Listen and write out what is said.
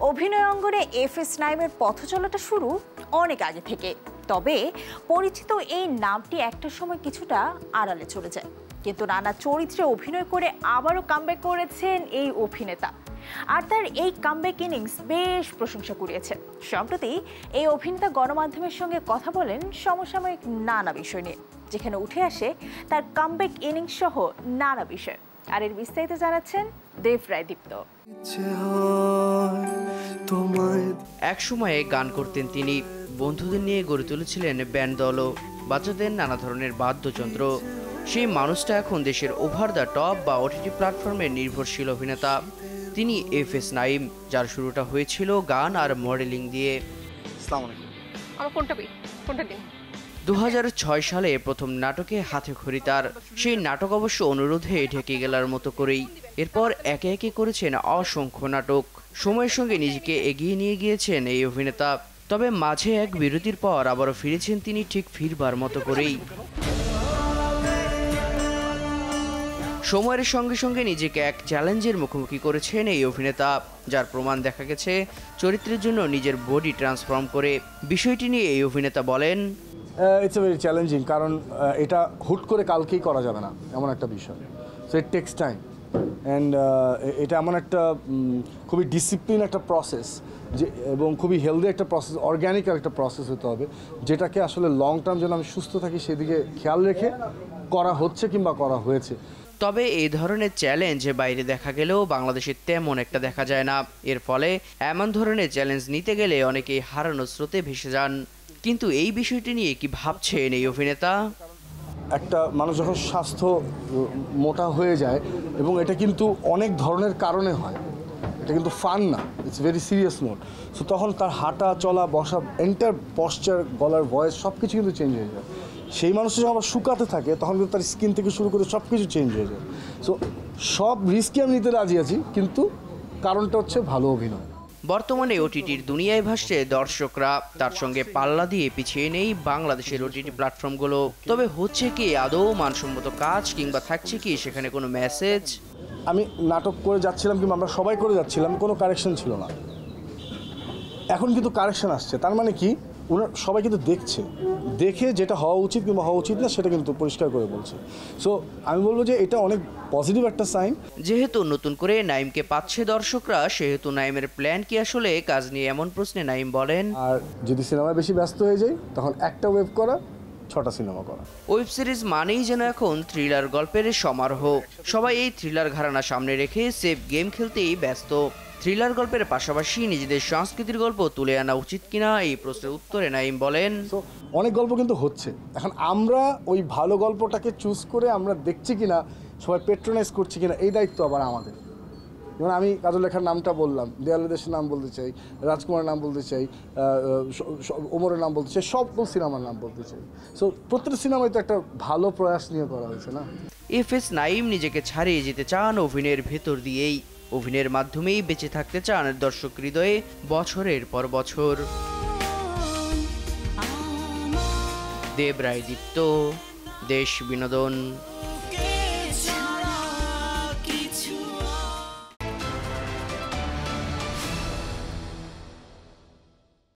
অভিনয় অঙ্গনে এফএস নাইমের পথ চলাটা শুরু অনেক আগে থেকে, তবে পরিচিত এই নামটি একটা সময় কিছুটা আড়ালে চলে যায়। কিন্তু নানা চরিত্রে অভিনয় করে আবারও কামব্যাক করেছেন এই অভিনেতা, আর তার এই কামব্যাক ইনিংস বেশ প্রশংসা কুড়িয়েছে। সম্প্রতি এই অভিনেতা গণমাধ্যমের সঙ্গে কথা বলেন সমসাময়িক নানা বিষয় নিয়ে, যেখানে উঠে আসে তার কামব্যাক ইনিংস সহ নানা বিষয়। আর এর বিস্তারিত জানাচ্ছেন দেব রায় দীপ্ত। এক সময়ে গান করতেন তিনি, বন্ধুদের নিয়ে গড়ে তুলেছিলেন ব্যান্ড দলও, বাচ্চাদের নানা ধরনের বাদ্যযন্ত্র। সেই মানুষটা এখন দেশের ওভার দ্য টপ বা ওটিটি প্ল্যাটফর্মের নির্ভরশীল অভিনেতা। তিনি এফএস নাইম, যার শুরুটা হয়েছিল গান আর মডেলিং দিয়ে। 2006 সালে প্রথম নাটকে হাতে খড়ি তার। সেই নাটক অবশ্য অনুরোধে ঢেকে গেলার মতো করেই। এরপর একে একে করেছেন অসংখ্য নাটক। সময়ের সঙ্গে নিজেকে এগিয়ে নিয়ে গিয়েছেন এই অভিনেতা। তবে মাঝে এক বিরতির পর আবারও ফিরেছেন তিনি ঠিক ফিরবার মতো করেই। সময়ের সঙ্গে সঙ্গে নিজেকে এক চ্যালেঞ্জের মুখোমুখি করেছেন এই অভিনেতা, যার প্রমাণ দেখা গেছে চরিত্রের জন্য নিজের বডি ট্রান্সফর্ম করে। বিষয়টি নিয়ে এই অভিনেতা বলেন, ইটস ভেরি চ্যালেঞ্জিং, কারণ এটা হুট করে কালকেই করা যাবে না, এমন একটা বিষয়। So it takes time and এটা এমন একটা খুবই ডিসিপ্লিন একটা প্রসেস, যে এবং খুবই হেলদি একটা প্রসেস, অর্গ্যানিক একটা প্রসেস হতে হবে, যেটাকে আসলে লং টার্ম যেন আমি সুস্থ থাকি সেদিকে খেয়াল রেখে করা হচ্ছে কিংবা করা হয়েছে। তবে এই ধরনের চ্যালেঞ্জ বাইরে দেখা গেলেও বাংলাদেশে তেমন একটা দেখা যায় না। এর ফলে এমন ধরনের চ্যালেঞ্জ নিতে গেলে অনেকেই হারানোর স্রোতে ভেসে যান। কিন্তু এই বিষয়টি নিয়ে কি ভাবছেন এই অভিনেতা? একটা মানুষ যখন স্বাস্থ্য মোটা হয়ে যায়, এবং এটা কিন্তু অনেক ধরনের কারণে হয়, এটা কিন্তু ফান না, it's very serious note. So তখন তার হাঁটা চলা বসা এন্টার পশ্চার, গলার ভয়েস সব কিছু কিন্তু চেঞ্জ হয়ে যায়। সেই মানুষটা যখন আবার শুকাতে থাকে তখন কিন্তু তার স্কিন থেকে শুরু করে সব কিছু চেঞ্জ হয়ে যায়। সো সব রিস্কই আমি নিতে রাজি আছি, কিন্তু কারণটা হচ্ছে ভালো অভিনয়। বর্তমানে ওটিটির দুনিয়ায় ভাসছে দর্শকরা, তার সঙ্গে পাল্লা দিয়ে পিছিয়ে নেই বাংলাদেশের ওটিটি প্ল্যাটফর্মগুলো। তবে হচ্ছে কি আদৌ মানসম্মত কাজ, কিংবা থাকছে কি সেখানে কোনো মেসেজ? আমি নাটক করে যাচ্ছিলাম, কিংবা আমরা সবাই করে যাচ্ছিলাম, কোনো কারেকশন ছিল না। এখন কিন্তু কারেকশন আসছে, তার মানে কি ওনার সবাই কিন্তু দেখে যেটা হওয়া উচিত কিংবা হওয়া উচিত না সেটা কিন্তু পরিষ্কার করে বলছে। সো আমি বলবো যে এটা অনেক পজিটিভ একটা সাইন। যেহেতু নতুন করে নাইমকে পাচ্ছে দর্শকরা, সেহেতু নাইমের প্ল্যান কি আসলে কাজ নিয়ে, এমন প্রশ্নে নাইম বলেন, আর যদি সিনেমায় বেশি ব্যস্ত হয়ে যায় তখন একটা ওয়েব করা, 6টা সিনেমা করা। ওয়েব সিরিজ মানেই যেন এখন থ্রিলার গল্পের সমারোহ। সবাই এই থ্রিলার ঘরানা সামনে রেখে সেফ গেম খেলতেই ব্যস্ত। থ্রিলার গল্পের পাশাপাশি নিজেদের সংস্কৃতির গল্প তুলে আনা উচিত কিনা, এই প্রশ্নের উত্তরে নাইম বলেন, অনেক গল্প কিন্তু হচ্ছে, এখন আমরা ওই ভালো গল্পটাকে চুজ করে আমরা দেখছি কিনা, সবাই পেট্রোনাইজ করছি কিনা, এই দায়িত্ব আবার আমাদের। যেমন আমি কাজল লেখার নামটা বললাম, দেয়ালে দেশের নাম বলতে চাই, রাজকুমারের নাম বলতে চাই, ওমরের নাম বলতে চাই, সকল সিনেমার নাম বলতে চাই। সো প্রত্যেকটা সিনেমায় তো একটা ভালো প্রয়াস নিয়ে করা হয়েছে না। এফএস নাইম নিজেকে ছাড়িয়ে যেতে চান অভিনয়ের ভেতর দিয়েই। অভিনয়ের মাধ্যমেই বেঁচে থাকতে চান দর্শক হৃদয়ে বছরের পর বছর। দেব রায় দীপ্ত, দেশ বিনোদন।